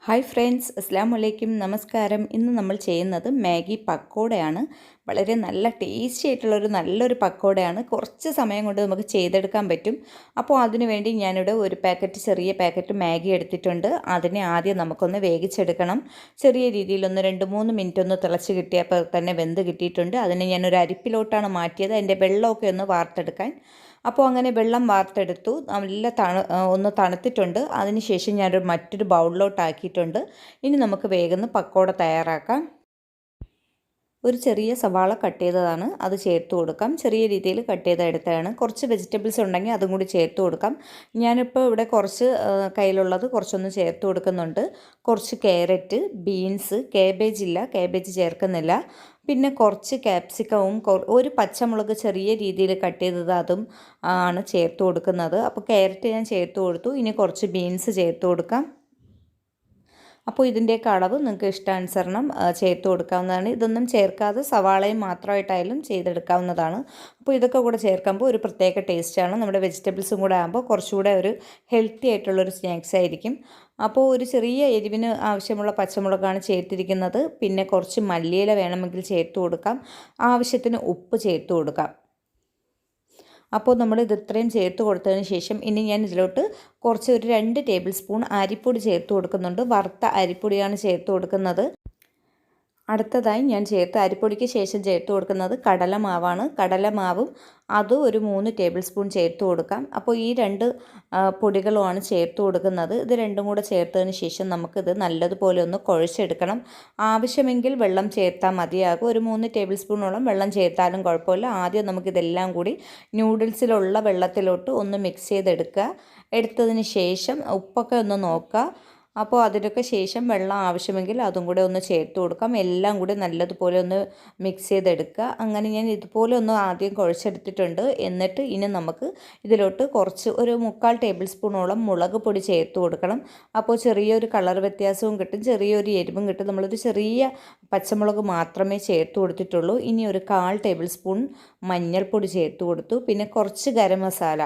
Hi friends, അസ്സാം വലൈക്കും, നമസ്കാരം. ഇന്ന് നമ്മൾ ചെയ്യുന്നത് മാഗി പക്കോടയാണ്. വളരെ നല്ല ടേസ്റ്റി ആയിട്ടുള്ളൊരു നല്ലൊരു പക്കോടയാണ്. കുറച്ച് സമയം കൊണ്ട് നമുക്ക് ചെയ്തെടുക്കാൻ പറ്റും. അപ്പോൾ അതിനു വേണ്ടി ഞാനിവിടെ ഒരു ചെറിയ പാക്കറ്റ് മാഗി എടുത്തിട്ടുണ്ട്. അതിനെ ആദ്യം നമുക്കൊന്ന് വേവിച്ചെടുക്കണം. ചെറിയ രീതിയിൽ 2-3 മിനിറ്റ് ഒന്ന് തിളച്ച് കിട്ടിയപ്പോൾ തന്നെ വെന്ത് കിട്ടിയിട്ടുണ്ട്. അതിനെ ഞാനൊരു അരിപ്പിലോട്ടാണ് മാറ്റിയത്, അതിൻ്റെ വെള്ളമൊക്കെ ഒന്ന് വാർത്തെടുക്കാൻ. അപ്പോൾ അങ്ങനെ വെള്ളം വാർത്തെടുത്തു. നല്ല ഒന്ന് തണുത്തിട്ടുണ്ട്. അതിനുശേഷം മറ്റൊരു ബൗളിലോട്ടാക്കിയിട്ടുണ്ട്. ഇനി നമുക്ക് വേഗം പക്കോട തയ്യാറാക്കാം. ഒരു ചെറിയ സവാള കട്ട് ചെയ്തതാണ്, അത് ചേർത്ത് കൊടുക്കാം. ചെറിയ രീതിയിൽ കട്ട് ചെയ്തെടുത്തതാണ്. കുറച്ച് വെജിറ്റബിൾസ് ഉണ്ടെങ്കിൽ അതും കൂടി ചേർത്ത് കൊടുക്കാം. ഞാനിപ്പോൾ ഇവിടെ കുറച്ച് കയ്യിലുള്ളത് കുറച്ചൊന്ന് ചേർത്ത് കൊടുക്കുന്നുണ്ട്. കുറച്ച് ക്യാരറ്റ്, ബീൻസ്, കാബേജ് ഇല്ല, കാബേജ് ചേർക്കുന്നില്ല. പിന്നെ കുറച്ച് ക്യാപ്സിക്കവും ഒരു പച്ചമുളക് ചെറിയ രീതിയിൽ കട്ട് ചെയ്തത് അതും ആണ് ചേർത്ത് കൊടുക്കുന്നത്. അപ്പോൾ ക്യാരറ്റ് ഞാൻ ചേർത്ത് കൊടുത്തു. ഇനി കുറച്ച് ബീൻസ് ചേർത്ത് കൊടുക്കാം. അപ്പോൾ ഇതിൻ്റെയൊക്കെ അളവ് നിങ്ങൾക്ക് ഇഷ്ടാനുസരണം ചേർത്ത് കൊടുക്കാവുന്നതാണ്. ഇതൊന്നും ചേർക്കാതെ സവാളയും മാത്രമായിട്ടായാലും ചെയ്തെടുക്കാവുന്നതാണ്. അപ്പോൾ ഇതൊക്കെ കൂടെ ചേർക്കുമ്പോൾ ഒരു പ്രത്യേക ടേസ്റ്റാണ്. നമ്മുടെ വെജിറ്റബിൾസും കൂടെ ആകുമ്പോൾ കുറച്ചുകൂടെ ഒരു ഹെൽത്തി ആയിട്ടുള്ളൊരു സ്നാക്സ് ആയിരിക്കും. അപ്പോൾ ഒരു ചെറിയ എരിവിന് ആവശ്യമുള്ള പച്ചമുളകാണ് ചേർത്തിരിക്കുന്നത്. പിന്നെ കുറച്ച് മല്ലിയില വേണമെങ്കിൽ ചേർത്ത് കൊടുക്കാം. ആവശ്യത്തിന് ഉപ്പ് ചേർത്ത് കൊടുക്കാം. അപ്പോൾ നമ്മൾ ഇത് ഇത്രയും ചേർത്ത് കൊടുത്തതിന് ശേഷം ഇനി ഞാൻ ഇതിലോട്ട് കുറച്ച് ഒരു 2 ടേബിൾ സ്പൂൺ അരിപ്പൊടി ചേർത്ത് കൊടുക്കുന്നുണ്ട്. വറുത്ത അരിപ്പൊടിയാണ് ചേർത്ത് കൊടുക്കുന്നത്. അടുത്തതായി ഞാൻ അരിപ്പൊടിക്ക് ശേഷം ചേർത്ത് കൊടുക്കുന്നത് കടലമാവാണ്. കടലമാവും അതും ഒരു 3 ടേബിൾ സ്പൂൺ ചേർത്ത് കൊടുക്കാം. അപ്പോൾ ഈ 2 പൊടികളുമാണ് ചേർത്ത് കൊടുക്കുന്നത്. ഇത് രണ്ടും കൂടെ ചേർത്തതിന് ശേഷം നമുക്കിത് നല്ലതുപോലെ ഒന്ന് കുഴച്ചെടുക്കണം. ആവശ്യമെങ്കിൽ വെള്ളം ചേർത്താൽ മതിയാകും. ഒരു 3 ടേബിൾ സ്പൂണോളം വെള്ളം ചേർത്താലും കുഴപ്പമില്ല. ആദ്യം നമുക്കിതെല്ലാം കൂടി നൂഡിൽസിലുള്ള വെള്ളത്തിലോട്ട് ഒന്ന് മിക്സ് ചെയ്തെടുക്കുക. എടുത്തതിന് ശേഷം ഉപ്പൊക്കെ ഒന്ന് നോക്കുക. അപ്പോൾ അതിനൊക്കെ ശേഷം വെള്ളം ആവശ്യമെങ്കിൽ അതും കൂടെ ഒന്ന് ചേർത്ത് കൊടുക്കാം. എല്ലാം കൂടി നല്ലതുപോലെ ഒന്ന് മിക്സ് ചെയ്തെടുക്കുക. അങ്ങനെ ഞാൻ ഇതുപോലെ ഒന്ന് ആദ്യം കുഴച്ചെടുത്തിട്ടുണ്ട്. എന്നിട്ട് ഇനി നമുക്ക് ഇതിലോട്ട് കുറച്ച് ഒരു 3/4 ടേബിൾ സ്പൂണോളം മുളക് പൊടി ചേർത്ത് കൊടുക്കണം. അപ്പോൾ ചെറിയൊരു കളർ വ്യത്യാസവും കിട്ടും, ചെറിയൊരു എരിവും കിട്ടും. നമ്മളൊരു ചെറിയ പച്ചമുളക് മാത്രമേ ചേർത്ത് കൊടുത്തിട്ടുള്ളൂ. ഇനി ഒരു 1/4 ടേബിൾ സ്പൂൺ മഞ്ഞൾപ്പൊടി ചേർത്ത് കൊടുത്തു. പിന്നെ കുറച്ച് ഗരം മസാല.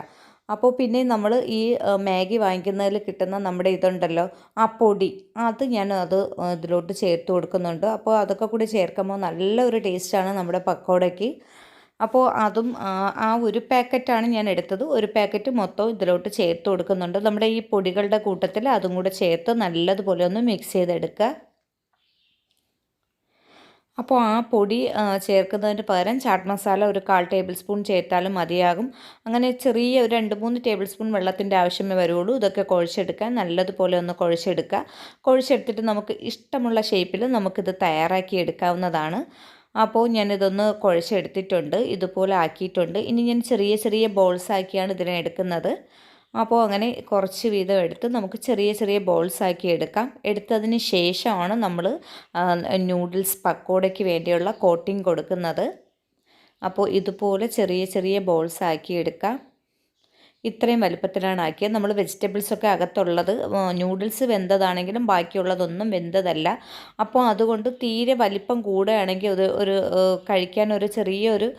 അപ്പോൾ പിന്നെ നമ്മൾ ഈ മാഗി വാങ്ങിക്കുന്നതിൽ കിട്ടുന്ന നമ്മുടെ ഇതുണ്ടല്ലോ, ആ പൊടി, അത് ഇതിലോട്ട് ചേർത്ത് കൊടുക്കുന്നുണ്ട്. അപ്പോൾ അതൊക്കെ കൂടി ചേർക്കുമ്പോൾ നല്ലൊരു ടേസ്റ്റാണ് നമ്മുടെ പക്കോടയ്ക്ക്. അപ്പോൾ അതും ആ ഒരു പാക്കറ്റാണ് ഞാൻ എടുത്തത്. ഒരു പാക്കറ്റ് മൊത്തം ഇതിലോട്ട് ചേർത്ത് കൊടുക്കുന്നുണ്ട്. നമ്മുടെ ഈ പൊടികളുടെ കൂട്ടത്തിൽ അതും കൂടെ ചേർത്ത് നല്ലതുപോലെ ഒന്ന് മിക്സ് ചെയ്തെടുക്കുക. അപ്പോൾ ആ പൊടി ചേർക്കുന്നതിന് പകരം ചാട്ട് മസാല ഒരു 1/4 ടേബിൾ സ്പൂൺ ചേർത്താലും മതിയാകും. അങ്ങനെ ചെറിയ ഒരു 2-3 ടേബിൾ സ്പൂൺ വെള്ളത്തിൻ്റെ ആവശ്യമേ വരുള്ളൂ. ഇതൊക്കെ കുഴച്ചെടുക്കാൻ നല്ലതുപോലെ ഒന്ന് കുഴച്ചെടുക്കുക. കുഴച്ചെടുത്തിട്ട് നമുക്ക് ഇഷ്ടമുള്ള ഷേപ്പിൽ നമുക്കിത് തയ്യാറാക്കി എടുക്കാവുന്നതാണ്. അപ്പോൾ ഞാനിതൊന്ന് കുഴച്ചെടുത്തിട്ടുണ്ട്, ഇതുപോലെ ആക്കിയിട്ടുണ്ട്. ഇനി ഞാൻ ചെറിയ ചെറിയ ബോൾസ് ആക്കിയാണ് ഇതിനെ എടുക്കുന്നത്. അപ്പോൾ അങ്ങനെ കുറച്ച് വീതം എടുത്ത് നമുക്ക് ചെറിയ ചെറിയ ബോൾസ് ആക്കി എടുക്കാം. എടുത്തതിന് ശേഷമാണ് നമ്മൾ നൂഡിൽസ് പക്കോടയ്ക്ക് വേണ്ടിയുള്ള കോട്ടിംഗ് കൊടുക്കുന്നത്. അപ്പോൾ ഇതുപോലെ ചെറിയ ചെറിയ ബോൾസ് ആക്കി എടുക്കാം. ഇത്രയും വലുപ്പത്തിലാണ് ആക്കിയത്. നമ്മൾ വെജിറ്റബിൾസൊക്കെ അകത്തുള്ളത് നൂഡിൽസ് വെന്തതാണെങ്കിലും ബാക്കിയുള്ളതൊന്നും വെന്തതല്ല. അപ്പോൾ അതുകൊണ്ട് തീരെ വലിപ്പം കൂടുകയാണെങ്കിൽ ഒരു കഴിക്കാൻ ഒരു ചെറിയൊരു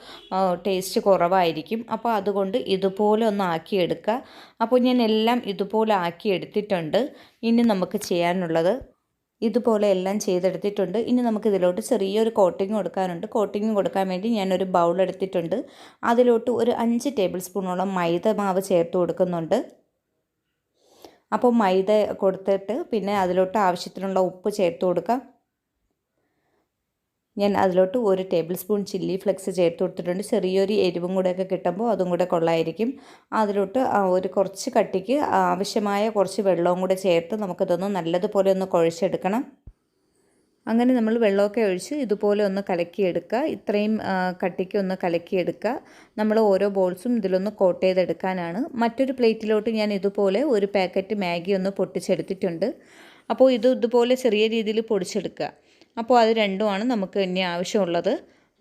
ടേസ്റ്റ് കുറവായിരിക്കും. അപ്പോൾ അതുകൊണ്ട് ഇതുപോലെ ഒന്ന് ആക്കിയെടുക്കുക. അപ്പോൾ ഞാൻ എല്ലാം ഇതുപോലെ ആക്കി എടുത്തിട്ടുണ്ട്. ഇനി നമുക്ക് ചെയ്യാനുള്ളത് ഇതുപോലെ എല്ലാം ചെയ്തെടുത്തിട്ടുണ്ട്. ഇനി നമുക്കിതിലോട്ട് ചെറിയൊരു കോട്ടിങ് കൊടുക്കാനുണ്ട്. കോട്ടിങ് കൊടുക്കാൻ വേണ്ടി ഞാനൊരു ബൗൾ എടുത്തിട്ടുണ്ട്. അതിലോട്ട് ഒരു 5 ടേബിൾ സ്പൂണോളം മൈദ മാവ് ചേർത്ത് കൊടുക്കുന്നുണ്ട്. അപ്പോൾ മൈദ കൊടുത്തിട്ട് പിന്നെ അതിലോട്ട് ആവശ്യത്തിനുള്ള ഉപ്പ് ചേർത്ത് കൊടുക്കാം. ഞാൻ അതിലോട്ട് 1 ടേബിൾ സ്പൂൺ ചില്ലി ഫ്ലെക്സ് ചേർത്ത് കൊടുത്തിട്ടുണ്ട്. ചെറിയൊരു എരിവും കൂടെയൊക്കെ കിട്ടുമ്പോൾ അതും കൂടെ കൊള്ളായിരിക്കും. അതിലോട്ട് ഒരു കുറച്ച് കട്ടിക്ക് ആവശ്യമായ കുറച്ച് വെള്ളവും കൂടെ ചേർത്ത് നമുക്കിതൊന്ന് നല്ലതുപോലെ ഒന്ന് കുഴച്ചെടുക്കണം. അങ്ങനെ നമ്മൾ വെള്ളമൊക്കെ ഒഴിച്ച് ഇതുപോലെ ഒന്ന് കലക്കിയെടുക്കുക. ഇത്രയും കട്ടിക്ക് ഒന്ന് കലക്കിയെടുക്കുക. നമ്മൾ ഓരോ ബോൾസും ഇതിലൊന്ന് കോട്ട് ചെയ്തെടുക്കാനാണ്. മറ്റൊരു പ്ലേറ്റിലോട്ട് ഞാൻ ഇതുപോലെ ഒരു പാക്കറ്റ് മാഗി ഒന്ന് പൊട്ടിച്ചെടുത്തിട്ടുണ്ട്. അപ്പോൾ ഇതുപോലെ ചെറിയ രീതിയിൽ പൊടിച്ചെടുക്കുക. അപ്പോൾ അത് രണ്ടുമാണ് നമുക്ക് ഇനി ആവശ്യമുള്ളത്.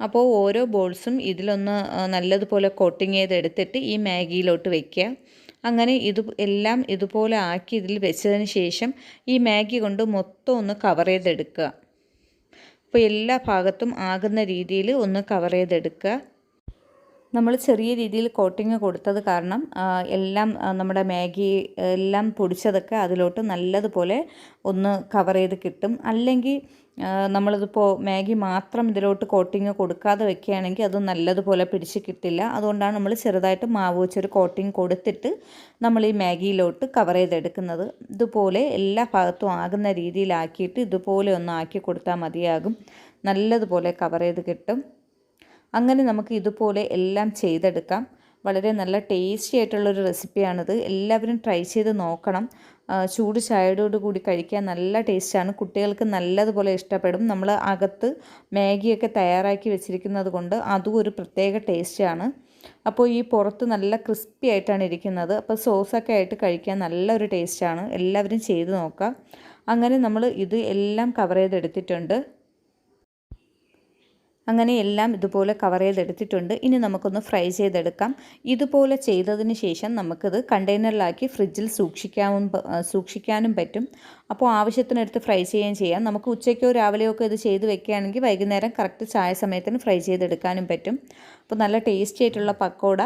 അപ്പോൾ ഓരോ ബോൾസും ഇതിലൊന്ന് നല്ലതുപോലെ കോട്ടിങ് ചെയ്തെടുത്തിട്ട് ഈ മാഗിയിലോട്ട് വയ്ക്കുക. അങ്ങനെ എല്ലാം ഇതുപോലെ ആക്കി ഇതിൽ വെച്ചതിന് ശേഷം ഈ മാഗി കൊണ്ട് മൊത്തം ഒന്ന് കവർ ചെയ്തെടുക്കുക. അപ്പോൾ എല്ലാ ഭാഗത്തും ആകുന്ന രീതിയിൽ ഒന്ന് കവർ ചെയ്തെടുക്കുക. നമ്മൾ ചെറിയ രീതിയിൽ കോട്ടിങ് കൊടുത്തത് കാരണം എല്ലാം നമ്മുടെ മാഗി എല്ലാം പൊടിച്ചതൊക്കെ അതിലോട്ട് നല്ലതുപോലെ ഒന്ന് കവർ ചെയ്ത് കിട്ടും. അല്ലെങ്കിൽ നമ്മളിതിപ്പോൾ മാഗി മാത്രം ഇതിലോട്ട് കോട്ടിങ് കൊടുക്കാതെ വെക്കുകയാണെങ്കിൽ അത് നല്ലതുപോലെ പിടിച്ച് കിട്ടില്ല. അതുകൊണ്ടാണ് നമ്മൾ ചെറുതായിട്ട് മാവ് വെച്ചൊരു കോട്ടിങ് കൊടുത്തിട്ട് നമ്മൾ ഈ മാഗിയിലോട്ട് കവർ ചെയ്തെടുക്കുന്നത്. ഇതുപോലെ എല്ലാ ഭാഗത്തും ആകുന്ന രീതിയിലാക്കിയിട്ട് ഇതുപോലെ ഒന്ന് ആക്കി കൊടുത്താൽ മതിയാകും. നല്ലതുപോലെ കവർ ചെയ്ത് കിട്ടും. അങ്ങനെ നമുക്ക് ഇതുപോലെ എല്ലാം ചെയ്തെടുക്കാം. വളരെ നല്ല ടേസ്റ്റി ആയിട്ടുള്ളൊരു റെസിപ്പിയാണിത്. എല്ലാവരും ട്രൈ ചെയ്ത് നോക്കണം. ചൂട് ചായയോട് കൂടി കഴിക്കാൻ നല്ല ടേസ്റ്റാണ്. കുട്ടികൾക്ക് നല്ലതുപോലെ ഇഷ്ടപ്പെടും. നമ്മൾ അകത്ത് മാഗിയൊക്കെ തയ്യാറാക്കി വെച്ചിരിക്കുന്നത് കൊണ്ട് അതും ഒരു പ്രത്യേക ടേസ്റ്റാണ്. അപ്പോൾ ഈ പുറത്ത് നല്ല ക്രിസ്പി ആയിട്ടാണ് ഇരിക്കുന്നത്. അപ്പോൾ സോസൊക്കെ ആയിട്ട് കഴിക്കാൻ നല്ലൊരു ടേസ്റ്റാണ്. എല്ലാവരും ചെയ്ത് നോക്കാം. അങ്ങനെ നമ്മൾ ഇത് എല്ലാം കവർ ചെയ്തെടുത്തിട്ടുണ്ട്. അങ്ങനെ എല്ലാം ഇതുപോലെ കവർ ചെയ്തെടുത്തിട്ടുണ്ട്. ഇനി നമുക്കൊന്ന് ഫ്രൈ ചെയ്തെടുക്കാം. ഇതുപോലെ ചെയ്തതിന് ശേഷം നമുക്കിത് കണ്ടെയ്നറിലാക്കി ഫ്രിഡ്ജിൽ സൂക്ഷിക്കാനും പറ്റും. അപ്പോൾ ആവശ്യത്തിനെടുത്ത് ഫ്രൈ ചെയ്യുകയും ചെയ്യാം. നമുക്ക് ഉച്ചയ്ക്കോ രാവിലെയോ ഒക്കെ ഇത് ചെയ്ത് വെക്കുകയാണെങ്കിൽ വൈകുന്നേരം കറക്റ്റ് ചായ സമയത്തിന് ഫ്രൈ ചെയ്തെടുക്കാനും പറ്റും. അപ്പോൾ നല്ല ടേസ്റ്റി ആയിട്ടുള്ള പക്കോട.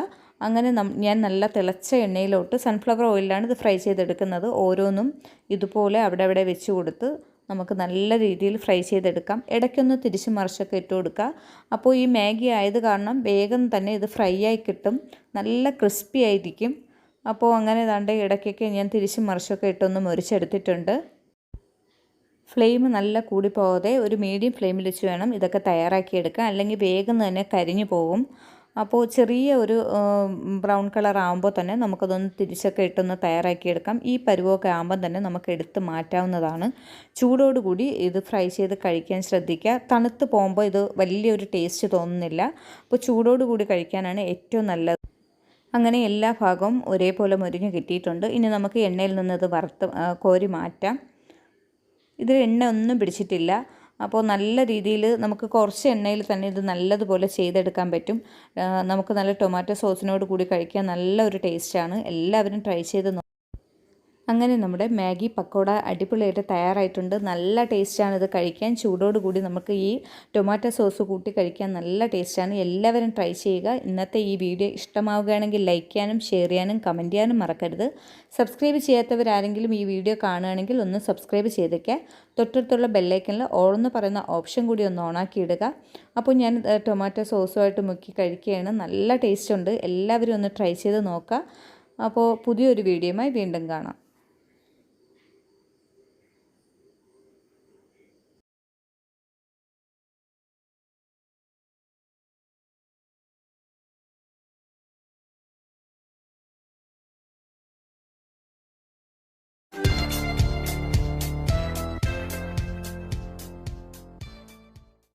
അങ്ങനെ ഞാൻ നല്ല തിളച്ച എണ്ണയിലോട്ട് സൺഫ്ലവർ ഓയിലാണ് ഇത് ഫ്രൈ ചെയ്തെടുക്കുന്നത്. ഓരോന്നും ഇതുപോലെ അവിടെ വെച്ച് കൊടുത്ത് നമുക്ക് നല്ല രീതിയിൽ ഫ്രൈ ചെയ്തെടുക്കാം. ഇടയ്ക്കൊന്ന് തിരിച്ച് മറിച്ചൊക്കെ ഇട്ട് കൊടുക്കുക. അപ്പോൾ ഈ മാഗി ആയത് കാരണം വേഗം തന്നെ ഇത് ഫ്രൈ ആയി കിട്ടും. നല്ല ക്രിസ്പി ആയിരിക്കും. അപ്പോൾ അങ്ങനെ ദാണ്ട് ഇടയ്ക്കൊക്കെ ഞാൻ തിരിച്ച് മറിച്ചൊക്കെ ഇട്ടൊന്ന് മുറിച്ചെടുത്തിട്ടുണ്ട്. ഫ്ലെയിം നല്ല കൂടി പോകാതെ ഒരു മീഡിയം ഫ്ലെയിമിൽ വെച്ച് വേണം ഇതൊക്കെ തയ്യാറാക്കിയെടുക്കാൻ. അല്ലെങ്കിൽ വേഗം തന്നെ കരിഞ്ഞു പോകും. അപ്പോൾ ചെറിയ ഒരു ബ്രൗൺ കളർ ആകുമ്പോൾ തന്നെ നമുക്കതൊന്ന് തിരിച്ചൊക്കെ ഇട്ടൊന്ന് തയ്യാറാക്കിയെടുക്കാം. ഈ പരുവമൊക്കെ ആകുമ്പോൾ തന്നെ നമുക്ക് എടുത്ത് മാറ്റാവുന്നതാണ്. ചൂടോടുകൂടി ഇത് ഫ്രൈ ചെയ്ത് കഴിക്കാൻ ശ്രദ്ധിക്കുക. തണുത്ത് പോകുമ്പോൾ ഇത് വലിയൊരു ടേസ്റ്റ് തോന്നുന്നില്ല. അപ്പോൾ ചൂടോടുകൂടി കഴിക്കാനാണ് ഏറ്റവും നല്ലത്. അങ്ങനെ എല്ലാ ഭാഗവും ഒരേപോലെ മുരിഞ്ഞ് കിട്ടിയിട്ടുണ്ട്. ഇനി നമുക്ക് എണ്ണയിൽ നിന്ന് ഇത് കോരി മാറ്റാം. ഇതിൽ എണ്ണ ഒന്നും പിടിച്ചിട്ടില്ല. അപ്പോൾ നല്ല രീതിയിൽ നമുക്ക് കുറച്ച് എണ്ണയിൽ തന്നെ ഇത് നല്ലതുപോലെ ചെയ്തെടുക്കാൻ പറ്റും. നമുക്ക് നല്ല ടൊമാറ്റോ സോസിനോട് കൂടി കഴിക്കാൻ നല്ലൊരു ടേസ്റ്റാണ്. എല്ലാവരും ട്രൈ ചെയ്ത് അങ്ങനെ നമ്മുടെ മാഗി പക്കോട അടിപൊളിയായിട്ട് തയ്യാറായിട്ടുണ്ട്. നല്ല ടേസ്റ്റാണ് ഇത് കഴിക്കാൻ. ചൂടോടുകൂടി നമുക്ക് ഈ ടൊമാറ്റോ സോസ് കൂട്ടി കഴിക്കാൻ നല്ല ടേസ്റ്റാണ്. എല്ലാവരും ട്രൈ ചെയ്യുക. ഇന്നത്തെ ഈ വീഡിയോ ഇഷ്ടമാവുകയാണെങ്കിൽ ലൈക്ക് ചെയ്യാനും ഷെയർ ചെയ്യാനും കമൻറ്റ് ചെയ്യാനും മറക്കരുത്. സബ്സ്ക്രൈബ് ചെയ്യാത്തവരാരെങ്കിലും ഈ വീഡിയോ കാണുകയാണെങ്കിൽ ഒന്ന് സബ്സ്ക്രൈബ് ചെയ്തേക്കുക. തൊട്ടടുത്തുള്ള ബെല്ലൈക്കനിൽ ഓൾ എന്ന് പറയുന്ന ഓപ്ഷൻ കൂടി ഒന്ന് ഓണാക്കി ഇടുക. അപ്പോൾ ഞാൻ ടൊമാറ്റോ സോസുമായിട്ട് മുക്കി കഴിക്കുകയാണ്. നല്ല ടേസ്റ്റ് ഉണ്ട്. എല്ലാവരും ഒന്ന് ട്രൈ ചെയ്ത് നോക്കുക. അപ്പോൾ പുതിയൊരു വീഡിയോയുമായി വീണ്ടും കാണാം.